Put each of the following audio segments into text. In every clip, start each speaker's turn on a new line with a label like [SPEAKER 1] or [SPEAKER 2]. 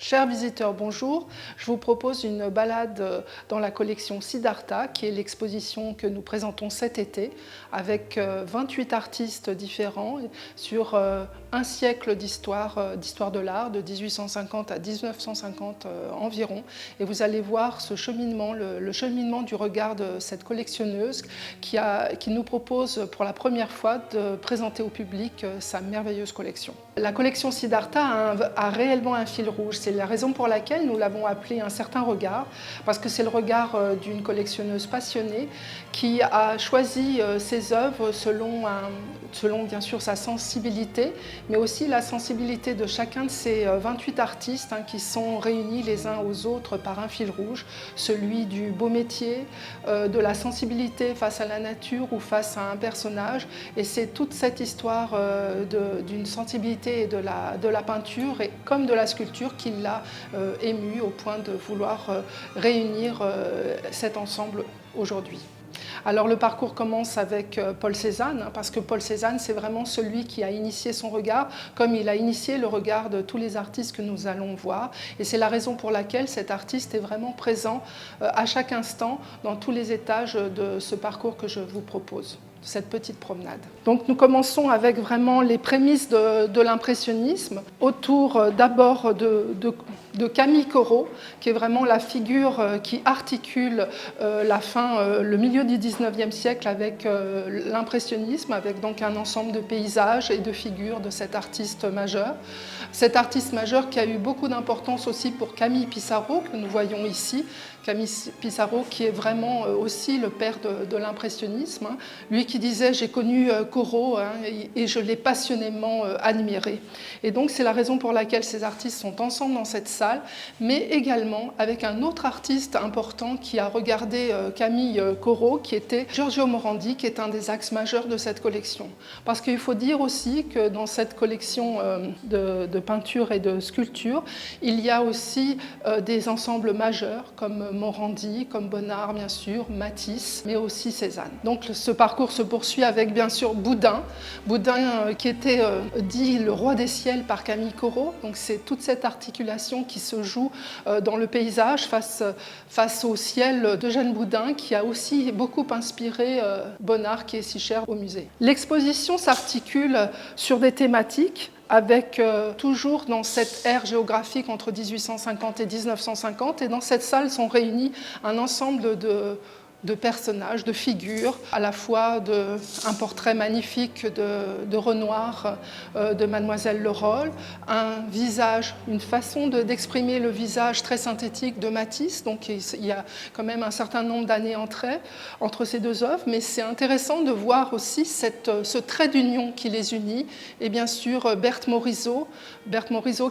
[SPEAKER 1] Chers visiteurs, bonjour. Je vous propose une balade dans la collection Siddhartha, qui est l'exposition que nous présentons cet été, avec 28 artistes différents sur un siècle d'histoire de l'art, de 1850 à 1950 environ. Et vous allez voir ce cheminement, le cheminement du regard de cette collectionneuse qui nous propose pour la première fois de présenter au public sa merveilleuse collection. La collection Siddhartha a réellement un fil rouge. C'est la raison pour laquelle nous l'avons appelé un certain regard, parce que c'est le regard d'une collectionneuse passionnée qui a choisi ses œuvres selon bien sûr sa sensibilité, mais aussi la sensibilité de chacun de ces 28 artistes qui sont réunis les uns aux autres par un fil rouge, celui du beau métier, de la sensibilité face à la nature ou face à un personnage. Et c'est toute cette histoire d'une sensibilité et de la peinture et comme de la sculpture qui l'a ému au point de vouloir réunir cet ensemble aujourd'hui. Alors le parcours commence avec Paul Cézanne, parce que Paul Cézanne, c'est vraiment celui qui a initié son regard, comme il a initié le regard de tous les artistes que nous allons voir. Et c'est la raison pour laquelle cet artiste est vraiment présent à chaque instant dans tous les étages de ce parcours que je vous propose, cette petite promenade. Donc nous commençons avec vraiment les prémices de l'impressionnisme, autour d'abord de Camille Corot, qui est vraiment la figure qui articule le milieu du XIXe siècle avec l'impressionnisme, avec donc un ensemble de paysages et de figures de cet artiste majeur. Cet artiste majeur qui a eu beaucoup d'importance aussi pour Camille Pissarro, que nous voyons ici. Camille Pissarro qui est vraiment aussi le père de l'impressionnisme. Lui qui disait « j'ai connu Corot et je l'ai passionnément admiré ». Et donc c'est la raison pour laquelle ces artistes sont ensemble dans cette salle, mais également avec un autre artiste important qui a regardé Camille Corot, qui était Giorgio Morandi, qui est un des axes majeurs de cette collection. Parce qu'il faut dire aussi que dans cette collection de peinture et de sculpture, il y a aussi des ensembles majeurs comme Morandi, comme Bonnard bien sûr, Matisse, mais aussi Cézanne. Donc ce parcours se poursuit avec bien sûr Boudin qui était dit le roi des ciels par Camille Corot. Donc c'est toute cette articulation qui se joue dans le paysage face au ciel d'Eugène Boudin, qui a aussi beaucoup inspiré Bonnard, qui est si cher au musée. L'exposition s'articule sur des thématiques avec toujours dans cette ère géographique entre 1850 et 1950. Et dans cette salle sont réunis un ensemble de personnages, de figures, à la fois un portrait magnifique de Renoir, de Mademoiselle Le Roll, un visage, une façon d'exprimer le visage très synthétique de Matisse. Donc il y a quand même un certain nombre d'années entre ces deux œuvres, mais c'est intéressant de voir aussi ce trait d'union qui les unit. Et bien sûr Berthe Morisot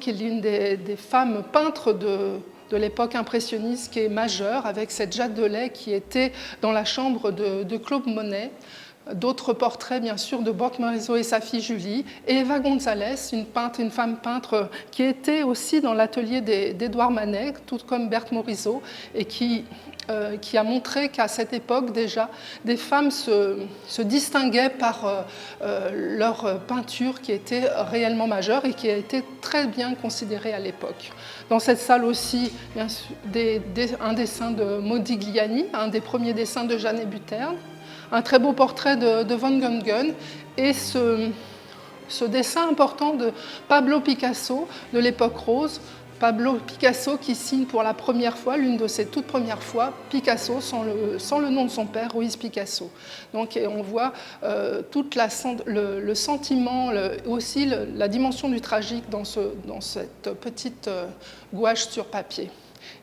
[SPEAKER 1] qui est l'une des femmes peintres de l'époque impressionniste qui est majeure, avec cette Jade de Lay qui était dans la chambre de Claude Monet. D'autres portraits, bien sûr, de Berthe Morisot et sa fille Julie. Et Eva González, une femme peintre qui était aussi dans l'atelier d'Édouard Manet, tout comme Berthe Morisot, et qui a montré qu'à cette époque déjà, des femmes se distinguaient par leur peinture qui était réellement majeure et qui a été très bien considérée à l'époque. Dans cette salle aussi, bien sûr, un dessin de Modigliani, un des premiers dessins de Jeanne Hébuterne, un très beau portrait de Van Gogh et ce dessin important de Pablo Picasso de l'époque rose. Pablo Picasso qui signe pour la première fois, l'une de ses toutes premières fois, Picasso sans le nom de son père, Ruiz Picasso. Donc on voit tout le sentiment, aussi la dimension du tragique dans cette petite gouache sur papier.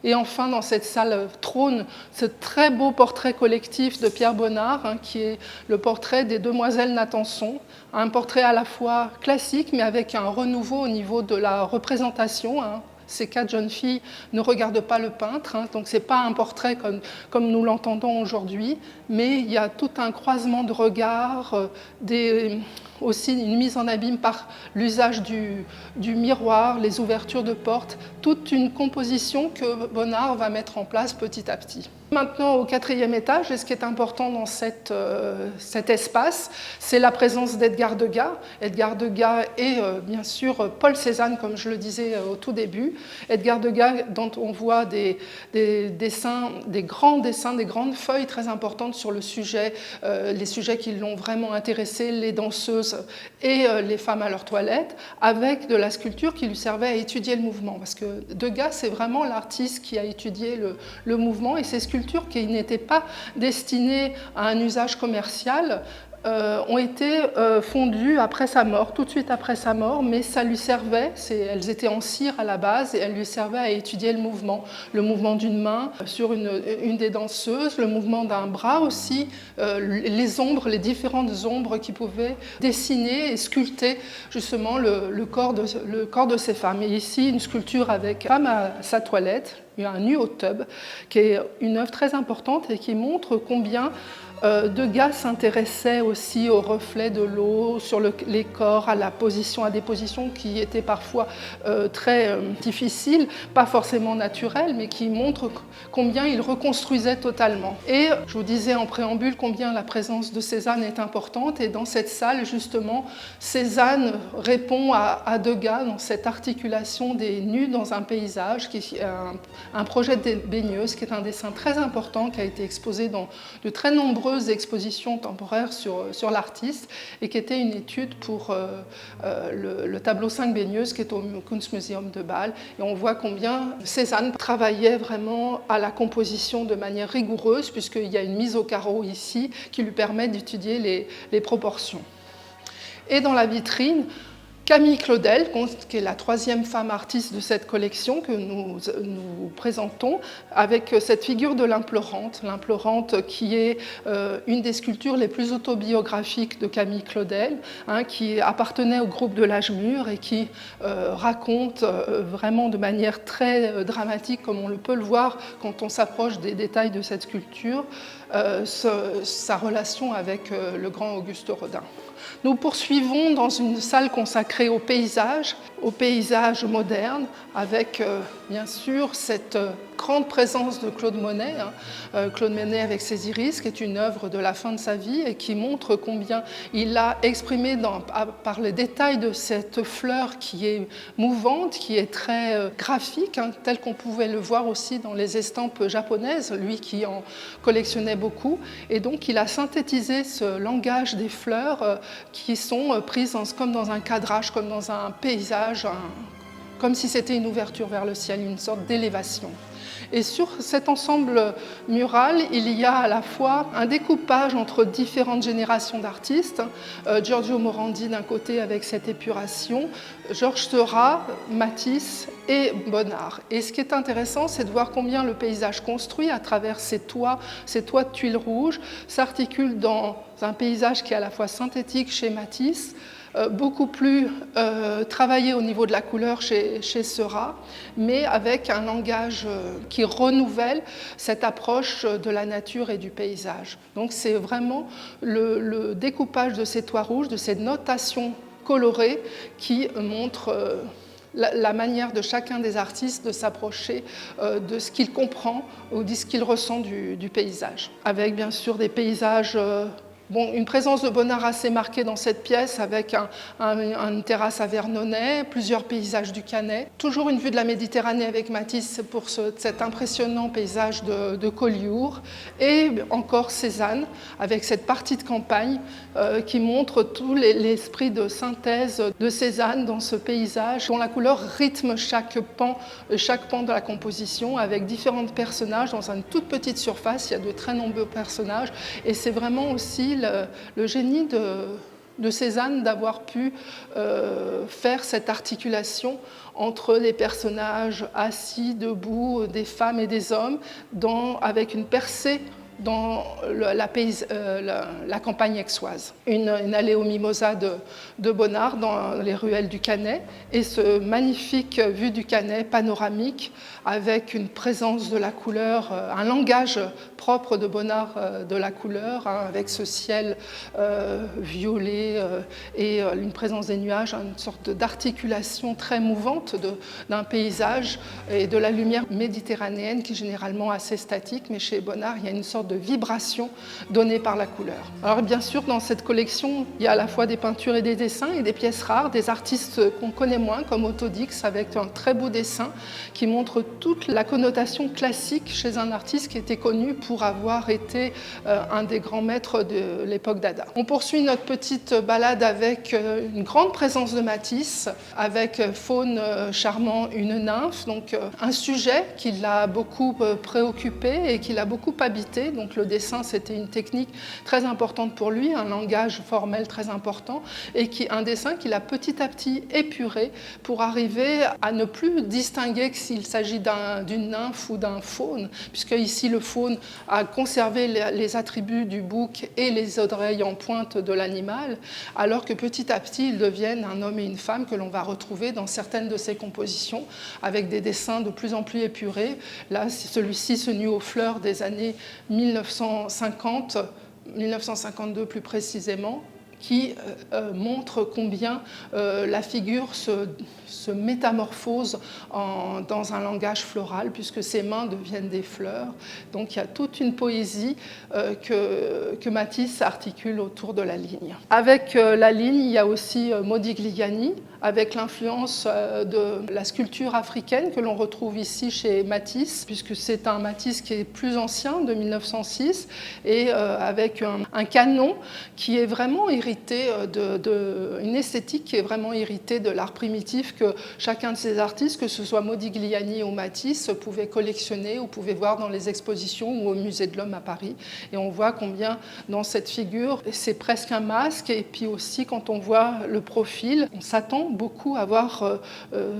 [SPEAKER 1] Et enfin, dans cette salle trône ce très beau portrait collectif de Pierre Bonnard, qui est le portrait des demoiselles Natanson, un portrait à la fois classique, mais avec un renouveau au niveau de la représentation. Ces 4 jeunes filles ne regardent pas le peintre, donc ce n'est pas un portrait comme nous l'entendons aujourd'hui, mais il y a tout un croisement de regards, aussi une mise en abîme par l'usage du miroir, les ouvertures de portes, toute une composition que Bonnard va mettre en place petit à petit. Maintenant, au 4e étage, et ce qui est important dans cet espace, c'est la présence d'Edgar Degas. Edgar Degas et bien sûr Paul Cézanne, comme je le disais au tout début. Edgar Degas, dont on voit des dessins, des grands dessins, des grandes feuilles très importantes sur le sujet, les sujets qui l'ont vraiment intéressé, les danseuses et les femmes à leur toilette, avec de la sculpture qui lui servait à étudier le mouvement. Parce que Degas, c'est vraiment l'artiste qui a étudié le mouvement, et ces sculptures qui n'étaient pas destinées à un usage commercial ont été fondues après sa mort, tout de suite après sa mort, mais ça lui servait, elles étaient en cire à la base, et elles lui servaient à étudier le mouvement d'une main sur une des danseuses, le mouvement d'un bras aussi, les ombres, les différentes ombres qui pouvaient dessiner et sculpter justement le corps de ces femmes. Et ici, une sculpture avec femme à sa toilette, un nu au tub, qui est une œuvre très importante et qui montre combien Degas s'intéressait aussi aux reflets de l'eau sur les corps, à des positions qui étaient parfois très difficiles, pas forcément naturelles, mais qui montrent combien il reconstruisait totalement. Et je vous disais en préambule combien la présence de Cézanne est importante, et dans cette salle, justement, Cézanne répond à Degas dans cette articulation des nus dans un paysage, qui est un projet de baigneuse, qui est un dessin très important, qui a été exposé dans de très nombreuses expositions temporaires sur l'artiste, et qui était une étude pour le tableau 5 baigneuses qui est au Kunstmuseum de Bâle. Et on voit combien Cézanne travaillait vraiment à la composition de manière rigoureuse, puisqu'il y a une mise au carreau ici qui lui permet d'étudier les proportions. Et dans la vitrine, Camille Claudel, qui est la 3e femme artiste de cette collection que nous présentons, avec cette figure de l'implorante qui est une des sculptures les plus autobiographiques de Camille Claudel, qui appartenait au groupe de l'âge mûr et qui raconte vraiment de manière très dramatique, comme on peut le voir quand on s'approche des détails de cette sculpture, sa relation avec le grand Auguste Rodin. Nous poursuivons dans une salle consacrée au paysage moderne, avec bien sûr cette grande présence de Claude Monet, Claude Monet avec ses iris, qui est une œuvre de la fin de sa vie et qui montre combien il a exprimé par les détails de cette fleur qui est mouvante, qui est très graphique, telle qu'on pouvait le voir aussi dans les estampes japonaises, lui qui en collectionnait beaucoup. Et donc il a synthétisé ce langage des fleurs qui sont prises comme dans un cadrage, comme dans un paysage, comme si c'était une ouverture vers le ciel, une sorte d'élévation. Et sur cet ensemble mural, il y a à la fois un découpage entre différentes générations d'artistes, Giorgio Morandi d'un côté avec cette épuration, Georges Seurat, Matisse et Bonnard. Et ce qui est intéressant, c'est de voir combien le paysage construit à travers ces toits de tuiles rouges s'articule dans un paysage qui est à la fois synthétique chez Matisse, beaucoup plus travaillé au niveau de la couleur chez Seurat, mais avec un langage qui renouvelle cette approche de la nature et du paysage. Donc c'est vraiment le découpage de ces toits rouges, de ces notations colorées qui montrent la manière de chacun des artistes de s'approcher de ce qu'il comprend ou de ce qu'il ressent du paysage. Avec bien sûr des paysages une présence de Bonnard assez marquée dans cette pièce, avec une terrasse à Vernonnet, plusieurs paysages du Canet, toujours une vue de la Méditerranée avec Matisse pour cet impressionnant paysage de Collioure, et encore Cézanne avec cette partie de campagne qui montre tout l'esprit de synthèse de Cézanne dans ce paysage dont la couleur rythme chaque pan de la composition, avec différents personnages dans une toute petite surface. Il y a de très nombreux personnages, et c'est vraiment aussi le génie de Cézanne d'avoir pu faire cette articulation entre les personnages assis, debout, des femmes et des hommes, avec une percée dans la campagne aixoise. Une allée aux mimosas de Bonnard dans les ruelles du Canet, et ce magnifique vue du Canet panoramique avec une présence de la couleur, un langage propre de Bonnard de la couleur, avec ce ciel violet et une présence des nuages, une sorte d'articulation très mouvante d'un paysage et de la lumière méditerranéenne qui est généralement assez statique, mais chez Bonnard il y a une sorte de vibration donnée par la couleur. Alors bien sûr, dans cette collection, il y a à la fois des peintures et des dessins et des pièces rares, des artistes qu'on connaît moins comme Otto Dix avec un très beau dessin qui montre toute la connotation classique chez un artiste qui était connu pour avoir été un des grands maîtres de l'époque Dada. On poursuit notre petite balade avec une grande présence de Matisse, avec Faune charmant, une nymphe, donc un sujet qui l'a beaucoup préoccupé et qui l'a beaucoup habité. Donc le dessin, c'était une technique très importante pour lui, un langage formel très important, et un dessin qu'il a petit à petit épuré pour arriver à ne plus distinguer s'il s'agit d'une nymphe ou d'un faune, puisque ici le faune a conservé les attributs du bouc et les oreilles en pointe de l'animal, alors que petit à petit ils deviennent un homme et une femme que l'on va retrouver dans certaines de ses compositions, avec des dessins de plus en plus épurés. Là, celui-ci se nue aux fleurs des années 1950, 1952 plus précisément, qui montre combien la figure se métamorphose dans un langage floral, puisque ses mains deviennent des fleurs. Donc il y a toute une poésie que Matisse articule autour de la ligne. Avec la ligne, il y a aussi Modigliani, avec l'influence de la sculpture africaine que l'on retrouve ici chez Matisse, puisque c'est un Matisse qui est plus ancien, de 1906, et avec un canon qui est vraiment hérité une esthétique qui est vraiment héritée de l'art primitif que chacun de ces artistes, que ce soit Modigliani ou Matisse, pouvait collectionner ou pouvait voir dans les expositions ou au Musée de l'Homme à Paris. Et on voit combien dans cette figure, c'est presque un masque, et puis aussi quand on voit le profil, on s'attend beaucoup à voir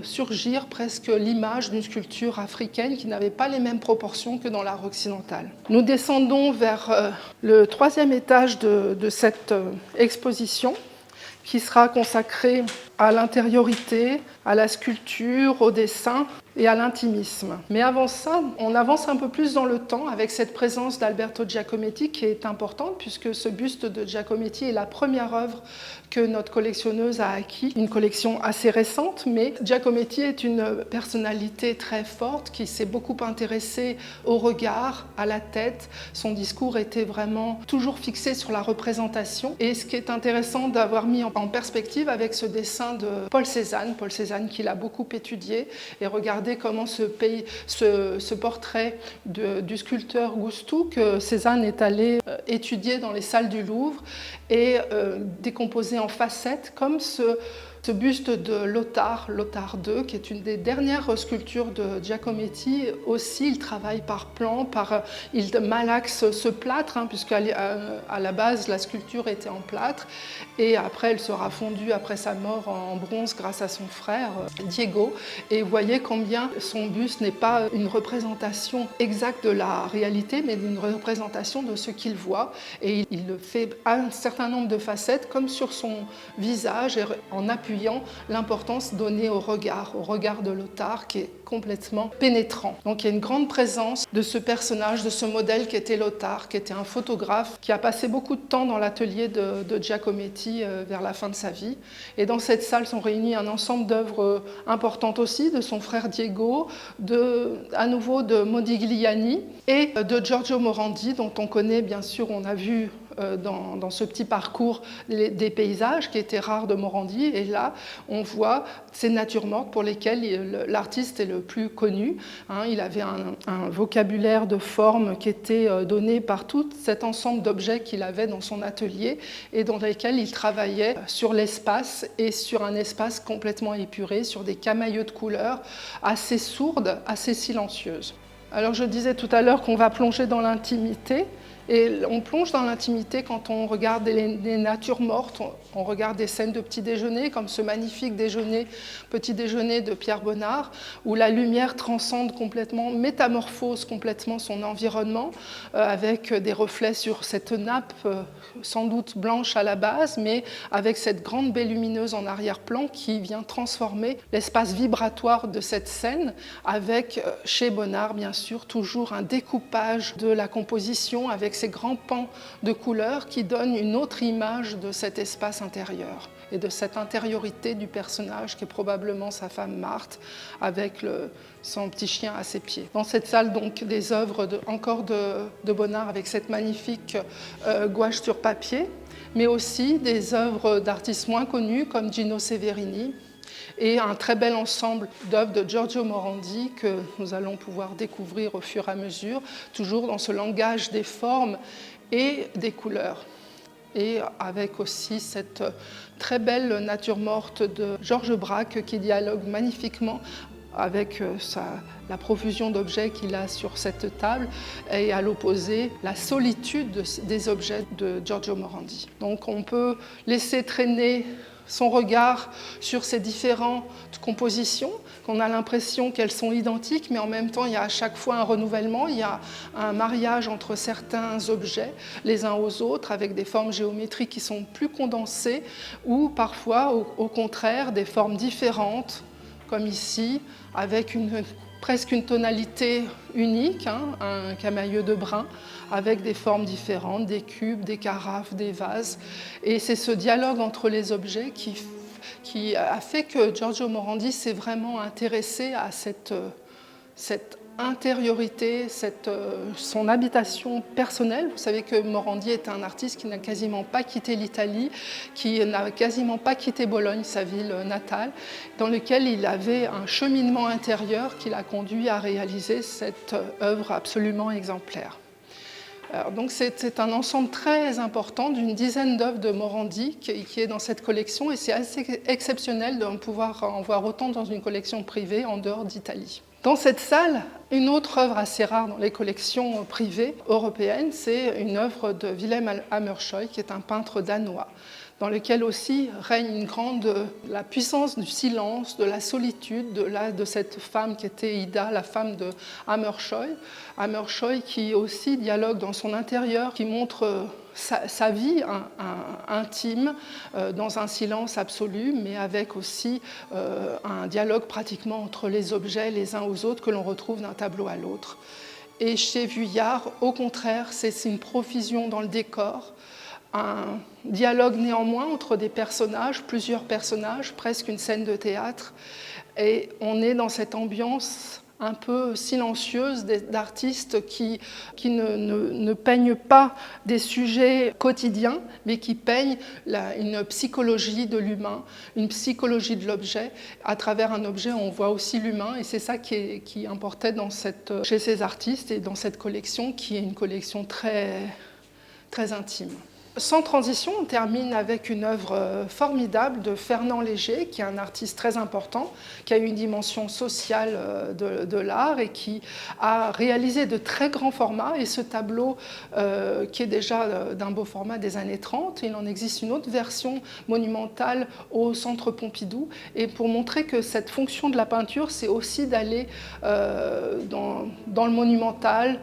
[SPEAKER 1] surgir presque l'image d'une sculpture africaine qui n'avait pas les mêmes proportions que dans l'art occidental. Nous descendons vers le troisième étage de cette exposition qui sera consacrée à l'intériorité, à la sculpture, au dessin et à l'intimisme. Mais avant ça, on avance un peu plus dans le temps avec cette présence d'Alberto Giacometti qui est importante, puisque ce buste de Giacometti est la première œuvre que notre collectionneuse a acquis, une collection assez récente, mais Giacometti est une personnalité très forte qui s'est beaucoup intéressée au regard, à la tête. Son discours était vraiment toujours fixé sur la représentation. Et ce qui est intéressant d'avoir mis en perspective avec ce dessin de Paul Cézanne qui l'a beaucoup étudié, et regardez comment ce portrait du sculpteur Gustou que Cézanne est allé étudier dans les salles du Louvre et décomposé en facettes, comme ce buste de Lothar II, qui est une des dernières sculptures de Giacometti. Aussi, il travaille par plan, il malaxe ce plâtre, puisqu'à la base, la sculpture était en plâtre, et après, elle sera fondue, après sa mort, en bronze grâce à son frère, Diego. Et vous voyez combien son buste n'est pas une représentation exacte de la réalité, mais une représentation de ce qu'il voit. Et il le fait à un certain nombre de facettes, comme sur son visage, en appuyant l'importance donnée au regard de Lothar, qui est complètement pénétrant. Donc il y a une grande présence de ce personnage, de ce modèle qui était Lothar, qui était un photographe qui a passé beaucoup de temps dans l'atelier de Giacometti vers la fin de sa vie. Et dans cette salle sont réunis un ensemble d'œuvres importantes aussi, de son frère Diego, à nouveau de Modigliani et de Giorgio Morandi, dont on connaît bien sûr, on a vu dans ce petit parcours des paysages qui étaient rares de Morandi. Et là, on voit ces natures mortes pour lesquelles l'artiste est le plus connu. Il avait un vocabulaire de formes qui était donné par tout cet ensemble d'objets qu'il avait dans son atelier et dans lesquels il travaillait sur l'espace et sur un espace complètement épuré, sur des camaïeux de couleurs assez sourdes, assez silencieuses. Alors je disais tout à l'heure qu'on va plonger dans l'intimité. Et on plonge dans l'intimité quand on regarde les natures mortes, on regarde des scènes de petit déjeuner, comme ce magnifique petit déjeuner de Pierre Bonnard, où la lumière transcende complètement, métamorphose complètement son environnement, avec des reflets sur cette nappe, sans doute blanche à la base, mais avec cette grande baie lumineuse en arrière-plan qui vient transformer l'espace vibratoire de cette scène, avec, chez Bonnard, bien sûr, toujours un découpage de la composition, avec ces grands pans de couleurs qui donnent une autre image de cet espace intérieur et de cette intériorité du personnage qui est probablement sa femme Marthe avec son petit chien à ses pieds. Dans cette salle, donc, des œuvres encore de Bonnard avec cette magnifique gouache sur papier, mais aussi des œuvres d'artistes moins connus comme Gino Severini, et un très bel ensemble d'œuvres de Giorgio Morandi que nous allons pouvoir découvrir au fur et à mesure, toujours dans ce langage des formes et des couleurs. Et avec aussi cette très belle nature morte de Georges Braque qui dialogue magnifiquement avec la profusion d'objets qu'il a sur cette table, et à l'opposé, la solitude des objets de Giorgio Morandi. Donc on peut laisser traîner son regard sur ces différentes compositions, qu'on a l'impression qu'elles sont identiques, mais en même temps, il y a à chaque fois un renouvellement, il y a un mariage entre certains objets, les uns aux autres, avec des formes géométriques qui sont plus condensées, ou parfois, au contraire, des formes différentes, comme ici, avec presque une tonalité unique, un camailleux de brun, avec des formes différentes, des cubes, des carafes, des vases. Et c'est ce dialogue entre les objets qui a fait que Giorgio Morandi s'est vraiment intéressé à cette intériorité, son habitation personnelle. Vous savez que Morandi est un artiste qui n'a quasiment pas quitté l'Italie, qui n'a quasiment pas quitté Bologne, sa ville natale, dans lequel il avait un cheminement intérieur qui l'a conduit à réaliser cette œuvre absolument exemplaire. Alors, donc c'est un ensemble très important d'une dizaine d'œuvres de Morandi qui est dans cette collection, et c'est assez exceptionnel de pouvoir en voir autant dans une collection privée en dehors d'Italie. Dans cette salle, une autre œuvre assez rare dans les collections privées européennes, c'est une œuvre de Wilhelm Hammershøi, qui est un peintre danois, dans lequel aussi règne la puissance du silence, de la solitude, de cette femme qui était Ida, la femme de Hammershøi. Hammershøi qui aussi dialogue dans son intérieur, qui montre sa vie intime dans un silence absolu, mais avec aussi un dialogue pratiquement entre les objets les uns aux autres que l'on retrouve d'un tableau à l'autre. Et chez Vuillard, au contraire, c'est une profusion dans le décor, un dialogue néanmoins entre des personnages, plusieurs personnages, presque une scène de théâtre, et on est dans cette ambiance un peu silencieuse d'artistes qui ne peignent pas des sujets quotidiens, mais qui peignent une psychologie de l'humain, une psychologie de l'objet. À travers un objet, on voit aussi l'humain, et c'est ça qui importait chez ces artistes et dans cette collection, qui est une collection très, très intime. Sans transition, on termine avec une œuvre formidable de Fernand Léger, qui est un artiste très important, qui a une dimension sociale de l'art et qui a réalisé de très grands formats. Et ce tableau, qui est déjà d'un beau format des années 30, il en existe une autre version monumentale au Centre Pompidou. Et pour montrer que cette fonction de la peinture, c'est aussi d'aller dans le monumental,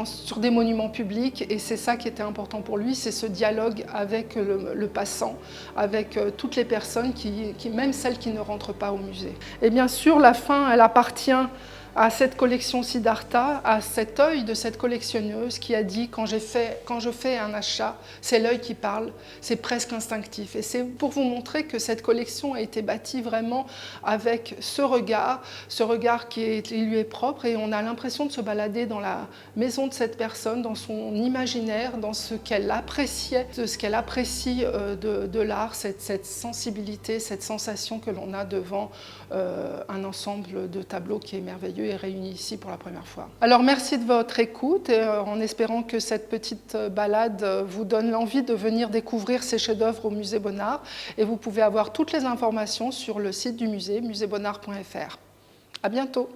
[SPEAKER 1] sur des monuments publics. Et c'est ça qui était important pour lui. C'est ce dialogue avec le passant, avec toutes les personnes, même celles qui ne rentrent pas au musée. Et bien sûr, la fin, elle appartient à cette collection Siddhartha, à cet œil de cette collectionneuse qui a dit « quand je fais un achat, c'est l'œil qui parle, c'est presque instinctif ». Et c'est pour vous montrer que cette collection a été bâtie vraiment avec ce regard qui lui est propre, et on a l'impression de se balader dans la maison de cette personne, dans son imaginaire, dans ce qu'elle appréciait, ce qu'elle apprécie de l'art, cette sensibilité, cette sensation que l'on a devant un ensemble de tableaux qui est merveilleux et réunis ici pour la première fois. Alors merci de votre écoute, et en espérant que cette petite balade vous donne l'envie de venir découvrir ces chefs-d'œuvre au musée Bonnard, et vous pouvez avoir toutes les informations sur le site du musée, musébonnard.fr. À bientôt.